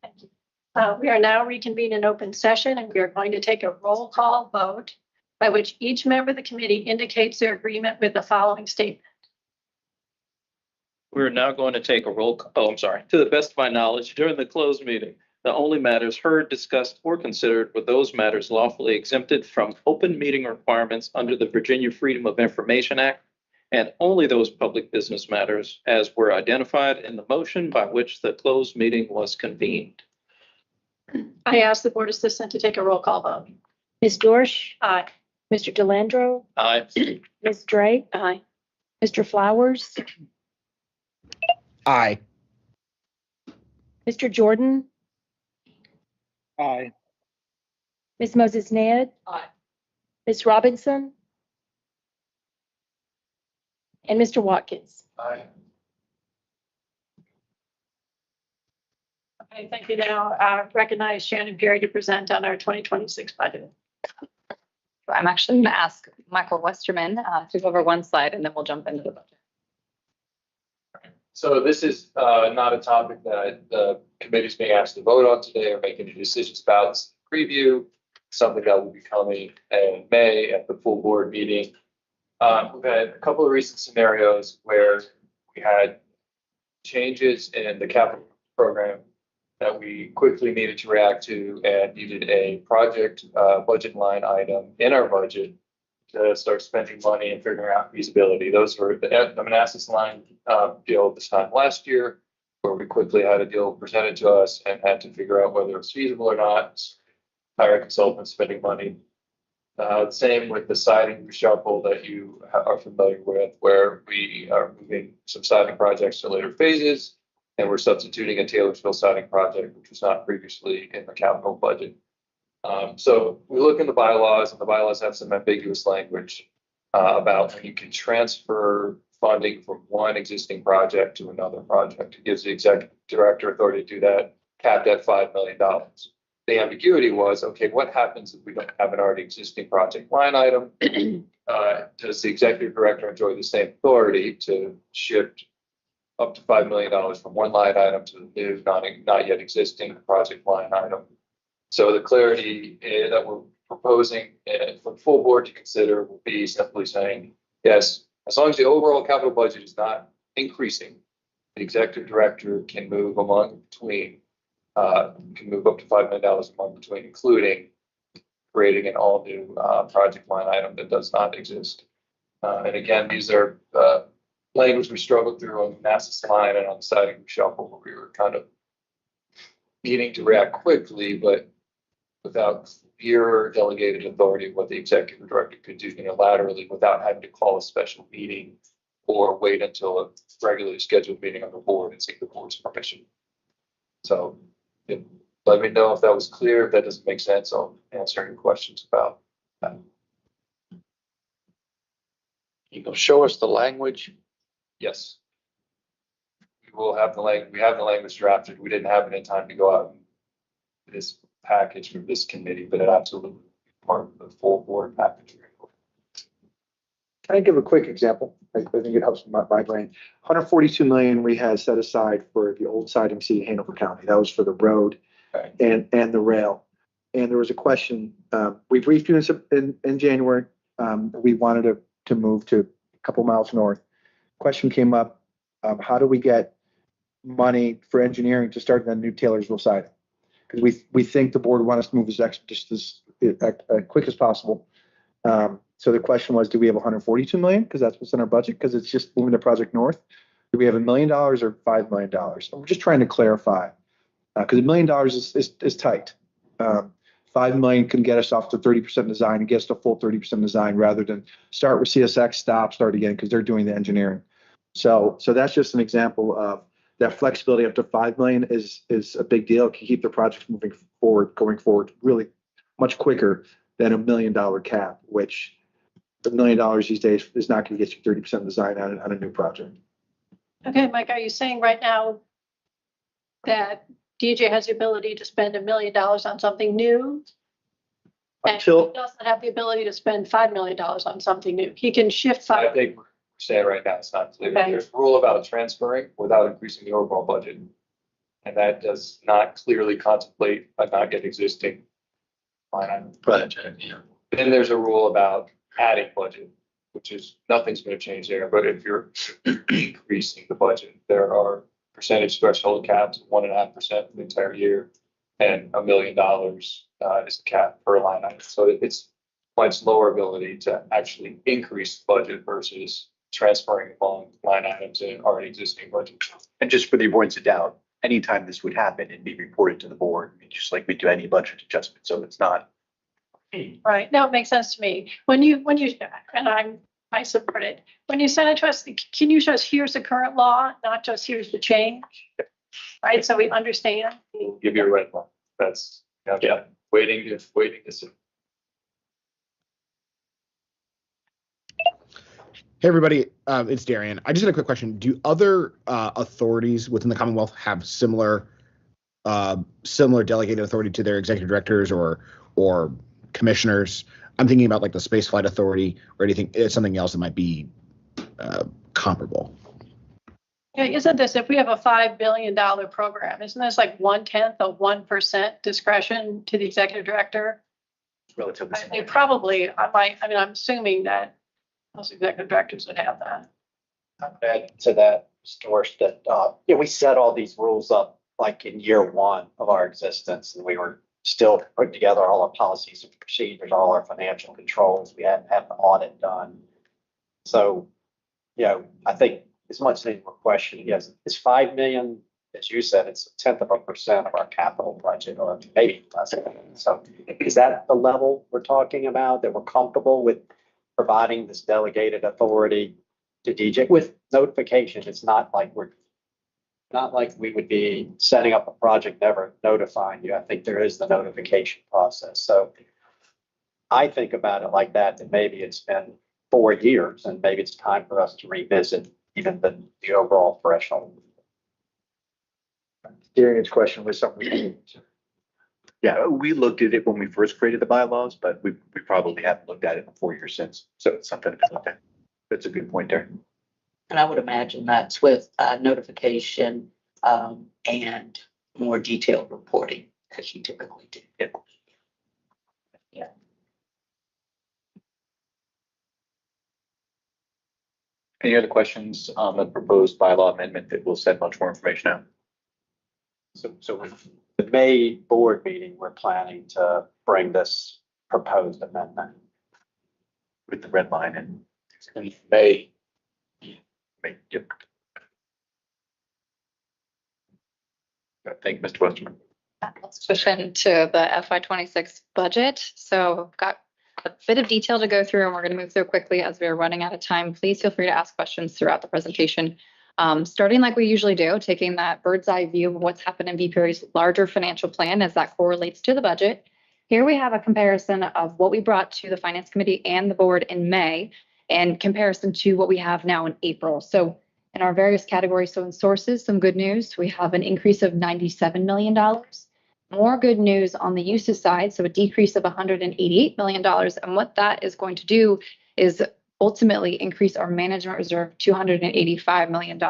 Thank you. We are now reconvened in open session, and we are going to take a roll call vote by which each member of the committee indicates their agreement with the following statement. We're now going to take a roll call. Oh, I'm sorry. To the best of my knowledge, during the closed meeting, the only matters heard, discussed, or considered were those matters lawfully exempted from open meeting requirements under the Virginia Freedom of Information Act, and only those public business matters as were identified in the motion by which the closed meeting was convened. I ask the board assistant to take a roll call vote. Ms. Dorsch? Aye. Mr. Delandro? Aye. Ms. Drake? Aye. Mr. Flowers? Aye. Mr. Jordan? Aye. Ms. Moses Ned? Aye. Ms. Robinson? And Mr. Watkins? Aye. Okay, thank you. Now recognize Shannon Perry to present on our 2026 budget. I'm actually going to ask Michael Westerman to go over one slide, and then we'll jump into the budget. So this is not a topic that the committee is being asked to vote on today or make any decisions about. It's a preview, something that will be coming in May at the full board meeting. We've had a couple of recent scenarios where we had changes in the capital program that we quickly needed to react to and needed a project budget line item in our budget to start spending money and figuring out feasibility. Those were the Manassas line deal this time last year, where we quickly had a deal presented to us and had to figure out whether it was feasible or not, hire consultants, spending money. Same with the siding reshuffle that you are familiar with, where we are moving some siding projects to later phases, and we're substituting a Taylorsville siding project, which was not previously in the capital budget. So we look in the bylaws, and the bylaws have some ambiguous language about when you can transfer funding from one existing project to another project. It gives the executive director authority to do that, capped at $5 million. The ambiguity was, okay, what happens if we don't have an already existing project line item? Does the executive director enjoy the same authority to shift up to $5 million from one line item to the new, not yet existing project line item? So the clarity that we're proposing for the full board to consider will be simply saying, yes, as long as the overall capital budget is not increasing, the executive director can move between, can move up to $5 million among between, including creating an all new project line item that does not exist. And again, these are language we struggled through on the Manassas line and on the siding reshuffle, where we were kind of needing to react quickly, but without clear delegated authority of what the executive director could do unilaterally without having to call a special meeting or wait until a regularly scheduled meeting on the board and seek the board's permission. So let me know if that was clear. If that doesn't make sense, I'll answer any questions about that. You can show us the language. Yes. We will have the language. We have the language drafted. We didn't have it in time to go out in this package from this committee, but it absolutely part of the full board package. Can I give a quick example? I think it helps my brain. 142 million we had set aside for the old siding seat in Hanover County. That was for the road and the rail. And there was a question. We briefed you in January. We wanted to move to a couple miles north. Question came up. How do we get money for engineering to start the new Taylorsville siding? Because we think the board want us to move just as quick as possible. So the question was, do we have 142 million? Because that's what's in our budget, because it's just moving the project north. Do we have $1 million or $5 million? So we're just trying to clarify, because $1 million is tight. 5 million can get us off to 30% design and get us to full 30% design, rather than start with CSX, start again, because they're doing the engineering. So that's just an example of that flexibility. Up to 5 million is a big deal. It can keep the projects going forward really much quicker than $1 million cap, which $1 million these days is not going to get you 30% design on a new project. Okay, Mike, are you saying right now that DJ has the ability to spend $1 million on something new? And he doesn't have the ability to spend $5 million on something new. He can shift I think we're saying right now it's not clear. Okay. There's a rule about transferring without increasing the overall budget. And that does not clearly contemplate a not yet existing line item. Project, yeah. Then there's a rule about adding budget, which is nothing's going to change there. But if you're increasing the budget, there are percentage threshold caps, 1.5% for the entire year, and $1 million is the cap per line item. So it's much lower ability to actually increase the budget versus transferring along line items in already existing budget. And just for the avoidance of doubt, anytime this would happen, it'd be reported to the board, just like we do any budget adjustment. So it's not. Right. No, it makes sense to me. When you, and I support it. When you send it to us, can you show us, here's the current law, not just here's the change? Right, so we understand. We'll give you a red one. That's, waiting to see. Hey, everybody, it's Darian. I just had a quick question. Do other authorities within the Commonwealth have similar delegated authority to their executive directors or commissioners? I'm thinking about like the Space Flight Authority or anything, something else that might be comparable. Yeah, isn't this, if we have a $5 billion program, isn't this like 1/10 of 1% discretion to the executive director? Relatively They probably, I'm assuming that most executive directors would have that. Add to that, Storch, that we set all these rules up like in year one of our existence, and we were still putting together all our policies and procedures, all our financial controls. We hadn't had the audit done. So, I think as much as we're questioning, yes, it's 5 million, as you said, it's 0.1% of our capital budget, or maybe less. So is that the level we're talking about, that we're comfortable with providing this delegated authority to DJ with notification? It's not like we would be setting up a project, never notifying you. I think there is the notification process. So I think about it like that maybe it's been 4 years and maybe it's time for us to revisit even the overall threshold. Darian's question was something. Yeah, we looked at it when we first created the bylaws, but we probably haven't looked at it in 4 years since. So it's something to look at. That's a good point there. And I would imagine that's with notification and more detailed reporting, as you typically do. Yeah. Any other questions on the proposed bylaw amendment that will send much more information out? So with the May board meeting, we're planning to bring this proposed amendment. With the red line and In May. Yep. Thank you, Mr. Westerman. Let's switch into the FY26 budget. So I've got a bit of detail to go through, and we're going to move through quickly as we're running out of time. Please feel free to ask questions throughout the presentation. Starting like we usually do, taking that bird's eye view of what's happened in VPRA's larger financial plan as that correlates to the budget. Here we have a comparison of what we brought to the Finance Committee and the board in May in comparison to what we have now in April. So in our various categories, so in sources, some good news, we have an increase of $97 million. More good news on the uses side, so a decrease of $188 million. And what that is going to do is ultimately increase our management reserve $285 million.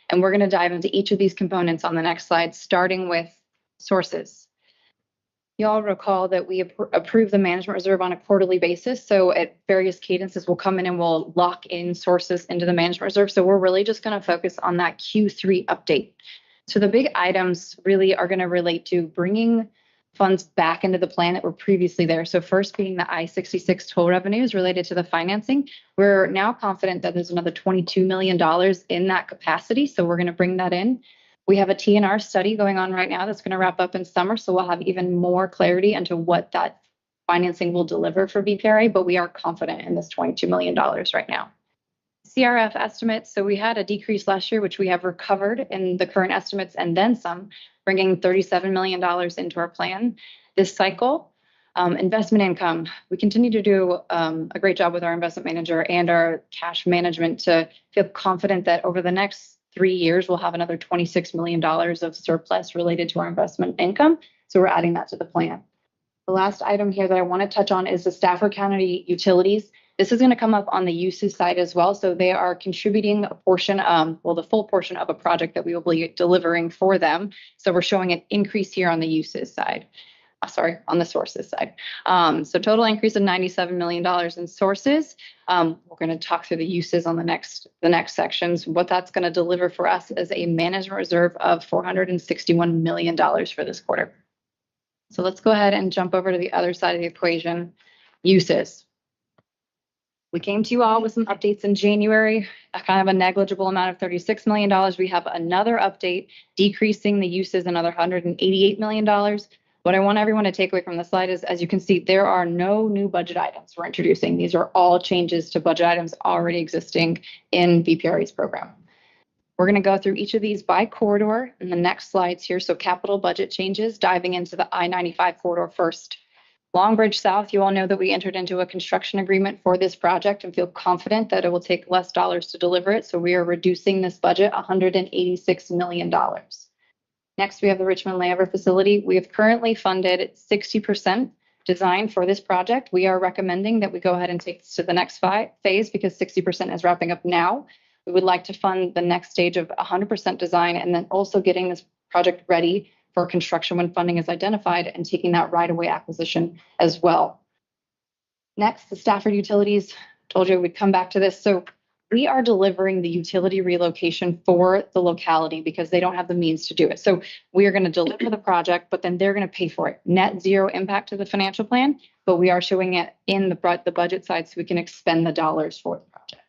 And we're going to dive into each of these components on the next slide, starting with sources. You all recall that we approve the management reserve on a quarterly basis. So at various cadences, we'll come in and we'll lock in sources into the management reserve. So we're really just going to focus on that Q3 update. So the big items really are going to relate to bringing funds back into the plan that were previously there. So first being the I-66 toll revenues related to the financing. We're now confident that there's another $22 million in that capacity. So we're going to bring that in. We have a TNR study going on right now that's going to wrap up in summer. So we'll have even more clarity into what that financing will deliver for VPRA, but we are confident in this $22 million right now. CRF estimates. So we had a decrease last year, which we have recovered in the current estimates and then some, bringing $37 million into our plan this cycle. Investment income. We continue to do a great job with our investment manager and our cash management to feel confident that over the next 3 years, we'll have another $26 million of surplus related to our investment income. So we're adding that to the plan. The last item here that I want to touch on is the Stafford County utilities. This is going to come up on the uses side as well. So they are contributing a portion, the full portion of a project that we will be delivering for them. So we're showing an increase here on the uses side. On the sources side. So total increase of $97 million in sources. We're going to talk through the uses on the next sections. What that's going to deliver for us is a management reserve of $461 million for this quarter. So let's go ahead and jump over to the other side of the equation, uses. We came to you all with some updates in January, a kind of a negligible amount of $36 million. We have another update decreasing the uses another $188 million. What I want everyone to take away from the slide is, as you can see, there are no new budget items we're introducing. These are all changes to budget items already existing in VPRA's program. We're going to go through each of these by corridor in the next slides here. So capital budget changes, diving into the I-95 corridor first. Long Bridge South, you all know that we entered into a construction agreement for this project and feel confident that it will take less dollars to deliver it. So we are reducing this budget $186 million. Next, we have the Richmond Layover Facility. We have currently funded 60% design for this project. We are recommending that we go ahead and take this to the next phase because 60% is wrapping up now. We would like to fund the next stage of 100% design and then also getting this project ready for construction when funding is identified and taking that right-of-way acquisition as well. Next, the Stafford Utilities. Told you we'd come back to this. So we are delivering the utility relocation for the locality because they don't have the means to do it. So we are going to deliver the project, but then they're going to pay for it. Net zero impact to the financial plan, but we are showing it in the budget side so we can expend the dollars for the project.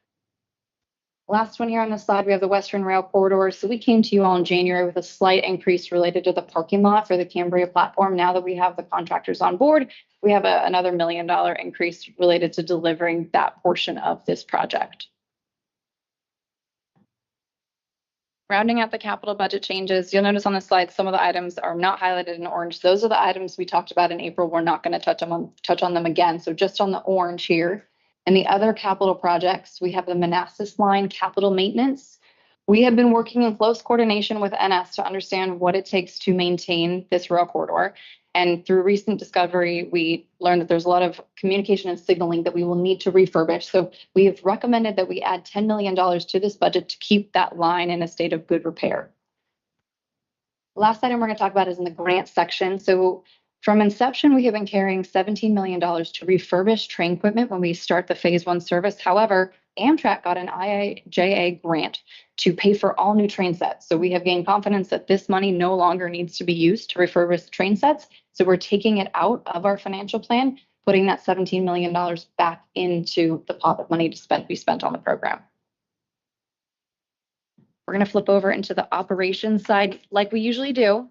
Last one here on the slide, we have the Western Rail Corridor. So we came to you all in January with a slight increase related to the parking lot for the Cambria platform. Now that we have the contractors on board, we have another $1 million increase related to delivering that portion of this project. Rounding out the capital budget changes, you'll notice on the slide some of the items are not highlighted in orange. Those are the items we talked about in April. We're not going to touch on them again. So just on the orange here. And the other capital projects, we have the Manassas Line capital maintenance. We have been working in close coordination with NS to understand what it takes to maintain this rail corridor. And through recent discovery, we learned that there's a lot of communication and signaling that we will need to refurbish. So we have recommended that we add $10 million to this budget to keep that line in a state of good repair. Last item we're going to talk about is in the grant section. So from inception, we have been carrying $17 million to refurbish train equipment when we start the phase 1 service. However, Amtrak got an IIJA grant to pay for all new train sets. So we have gained confidence that this money no longer needs to be used to refurbish the train sets. So we're taking it out of our financial plan, putting that $17 million back into the pot of money to be spent on the program. We're going to flip over into the operations side like we usually do.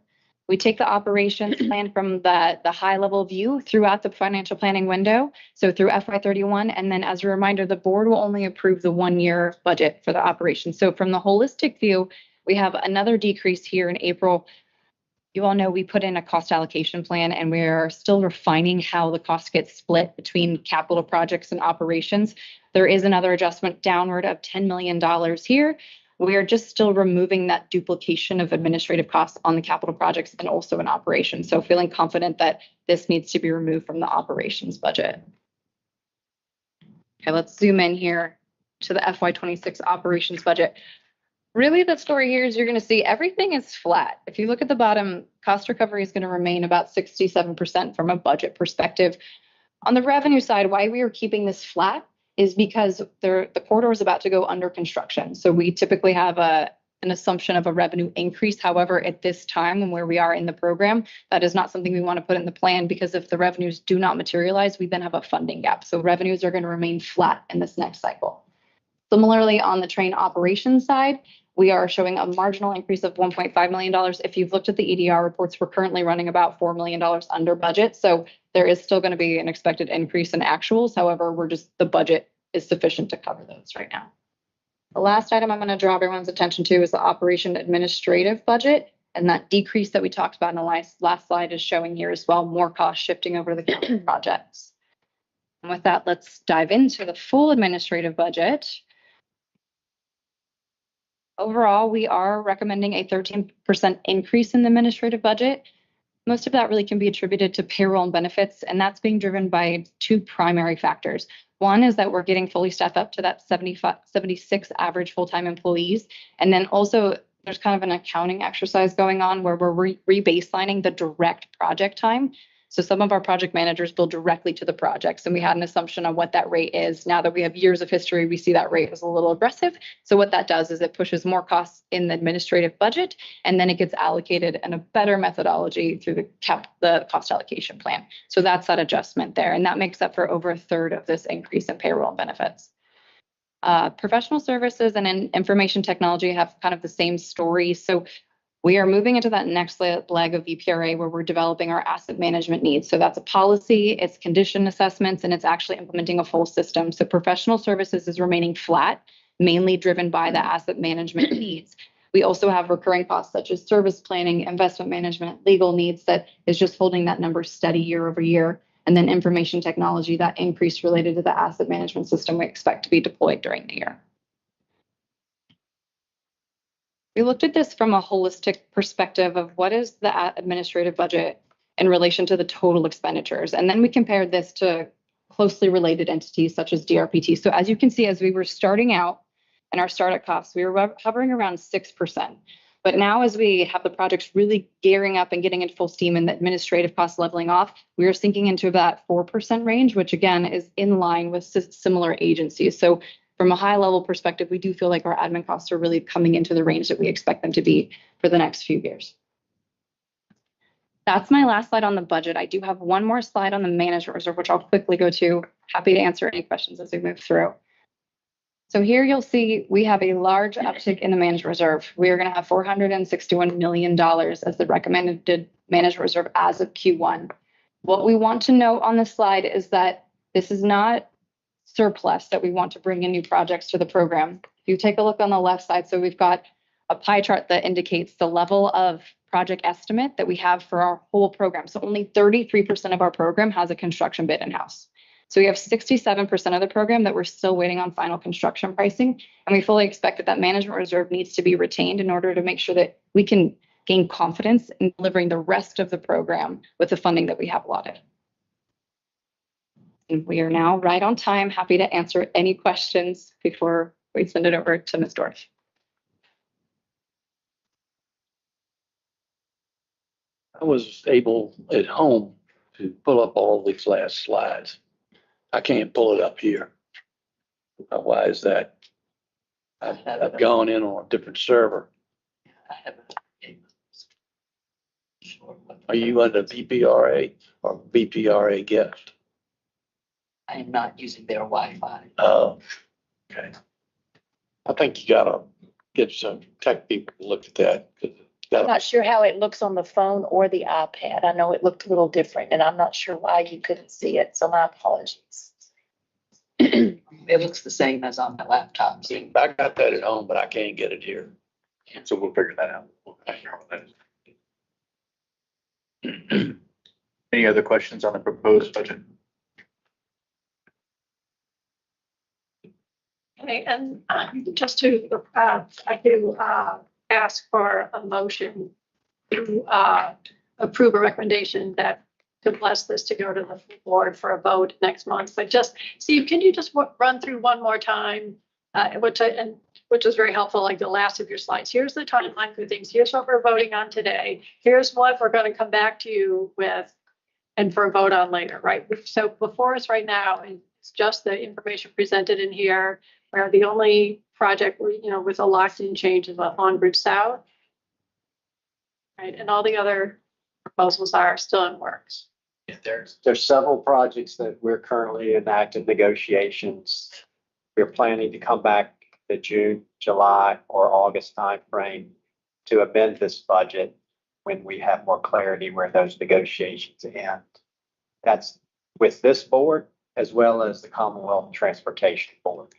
We take the operations plan from the high level view throughout the financial planning window. So through FY31. And then as a reminder, the board will only approve the 1-year budget for the operations. So from the holistic view, we have another decrease here in April. You all know we put in a cost allocation plan and we are still refining how the cost gets split between capital projects and operations. There is another adjustment downward of $10 million here. We are just still removing that duplication of administrative costs on the capital projects and also in operations. So feeling confident that this needs to be removed from the operations budget. Okay, let's zoom in here to the FY26 operations budget. Really, the story here is you're going to see everything is flat. If you look at the bottom, cost recovery is going to remain about 67% from a budget perspective. On the revenue side, why we are keeping this flat is because the corridor is about to go under construction. So we typically have an assumption of a revenue increase. However, at this time and where we are in the program, that is not something we want to put in the plan because if the revenues do not materialize, we then have a funding gap. So revenues are going to remain flat in this next cycle. Similarly, on the train operations side, we are showing a marginal increase of $1.5 million. If you've looked at the EDR reports, we're currently running about $4 million under budget. So there is still going to be an expected increase in actuals. However, the budget is sufficient to cover those right now. The last item I'm going to draw everyone's attention to is the operation administrative budget. And that decrease that we talked about in the last slide is showing here as well, more cost shifting over the capital projects. And with that, let's dive into the full administrative budget. Overall, we are recommending a 13% increase in the administrative budget. Most of that really can be attributed to payroll and benefits, and that's being driven by two primary factors. One is that we're getting fully staffed up to that 76 average full-time employees. And then also there's kind of an accounting exercise going on where we're rebaselining the direct project time. So some of our project managers bill directly to the projects, and we had an assumption on what that rate is. Now that we have years of history, we see that rate was a little aggressive. So what that does is it pushes more costs in the administrative budget, and then it gets allocated in a better methodology through the cost allocation plan. So that's that adjustment there, and that makes up for over a third of this increase in payroll and benefits. Professional services and information technology have kind of the same story. So we are moving into that next leg of VPRA where we're developing our asset management needs. So that's a policy, it's condition assessments, and it's actually implementing a full system. So professional services is remaining flat, mainly driven by the asset management needs. We also have recurring costs such as service planning, investment management, legal needs that is just holding that number steady year over year. And then information technology, that increase related to the asset management system we expect to be deployed during the year. We looked at this from a holistic perspective of what is the administrative budget in relation to the total expenditures. And then we compared this to closely related entities such as DRPT. So as you can see, as we were starting out and our startup costs, we were hovering around 6%. But now as we have the projects really gearing up and getting into full steam and the administrative costs leveling off, we are sinking into that 4% range, which again is in line with similar agencies. So from a high level perspective, we do feel like our admin costs are really coming into the range that we expect them to be for the next few years. That's my last slide on the budget. I do have one more slide on the management reserve, which I'll quickly go to. Happy to answer any questions as we move through. So here you'll see we have a large uptick in the management reserve. We are going to have $461 million as the recommended management reserve as of Q1. What we want to note on this slide is that this is not surplus that we want to bring in new projects to the program. If you take a look on the left side, so we've got a pie chart that indicates the level of project estimate that we have for our whole program. So only 33% of our program has a construction bid in-house. So we have 67% of the program that we're still waiting on final construction pricing. And we fully expect that that management reserve needs to be retained in order to make sure that we can gain confidence in delivering the rest of the program with the funding that we have allotted. And we are now right on time. Happy to answer any questions before we send it over to Ms. Dorff. I was able at home to pull up all these last slides. I can't pull it up here. Why is that? I've gone in on a different server. Are you under VPRA or VPRA guest? I am not using their Wi-Fi. Oh, okay. I think you gotta get some tech people to look at that. I'm not sure how it looks on the phone or the iPad. I know it looked a little different, and I'm not sure why you couldn't see it, so my apologies. It looks the same as on my laptop. I got that at home, but I can't get it here. So we'll figure that out. We'll figure out what that is. Any other questions on the proposed budget? Okay, and just to, I do ask for a motion to approve a recommendation that to bless this to go to the board for a vote next month. But just, Steve, can you just run through one more time, which is very helpful, like the last of your slides. Here's the timeline for things. Here's what we're voting on today. Here's what we're going to come back to you with and for a vote on later, right? So before us right now, it's just the information presented in here, where the only project, with a locked-in change is on Bridge South, right? And all the other proposals are still in works. Yeah, there's several projects that we're currently in active negotiations. We're planning to come back to June, July, or August timeframe to amend this budget when we have more clarity where those negotiations end. That's with this board as well as the Commonwealth Transportation Board.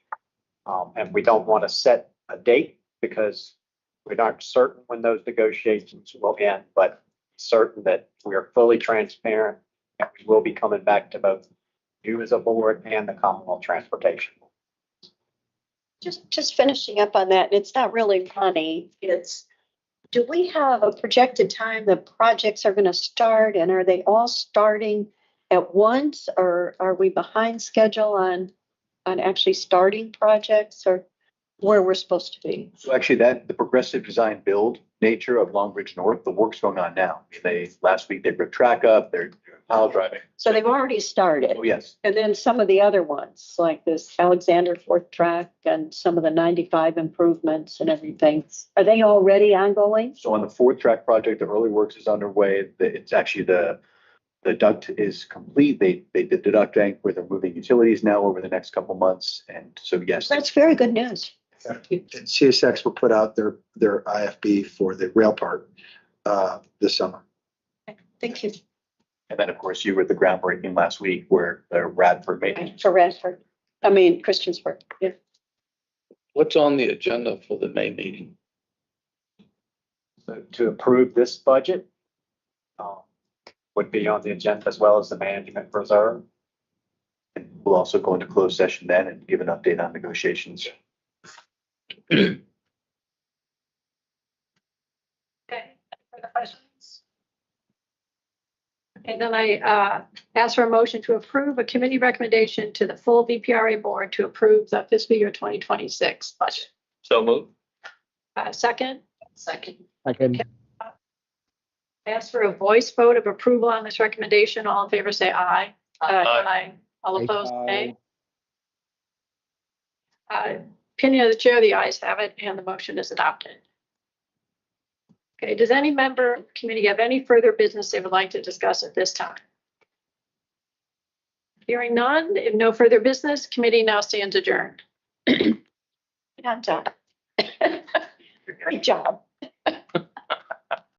And we don't want to set a date because we're not certain when those negotiations will end, but certain that we are fully transparent and we will be coming back to both you as a board and the Commonwealth Transportation Board. Just finishing up on that, it's not really money, it's do we have a projected time the projects are going to start, and are they all starting at once, or are we behind schedule on actually starting projects, or where we're supposed to be? So actually the progressive design build nature of Long Bridge North, the work's going on now. Last week they ripped track up, they're doing pile driving. So they've already started. Oh, yes. And then some of the other ones, like this Alexander Fourth Track and some of the 95 improvements and everything, are they already ongoing? So on the fourth track project, the early works is underway. It's actually the duct is complete. They did the duct bank where they're moving utilities now over the next couple months. And so, yes. That's very good news. And CSX will put out their IFB for the rail part this summer. Thank you. And then, of course, you were at the groundbreaking last week where the Radford maintenance. For Radford. I mean, Christiansburg. Yeah. What's on the agenda for the May meeting? So to approve this budget would be on the agenda as well as the management reserve. And we'll also go into closed session then and give an update on negotiations. Okay. Further questions? And then I ask for a motion to approve a committee recommendation to the full VPRA board to approve the fiscal year 2026 budget. So moved. Second, I can, ask for a voice vote of approval on this recommendation. All in favor, say aye. Aye. All opposed, nay. Opinion of the chair, the ayes have it, and the motion is adopted. Okay, does any member of the committee have any further business they would like to discuss at this time? Hearing none, if no further business, committee now stands adjourned. I'm done. Great job.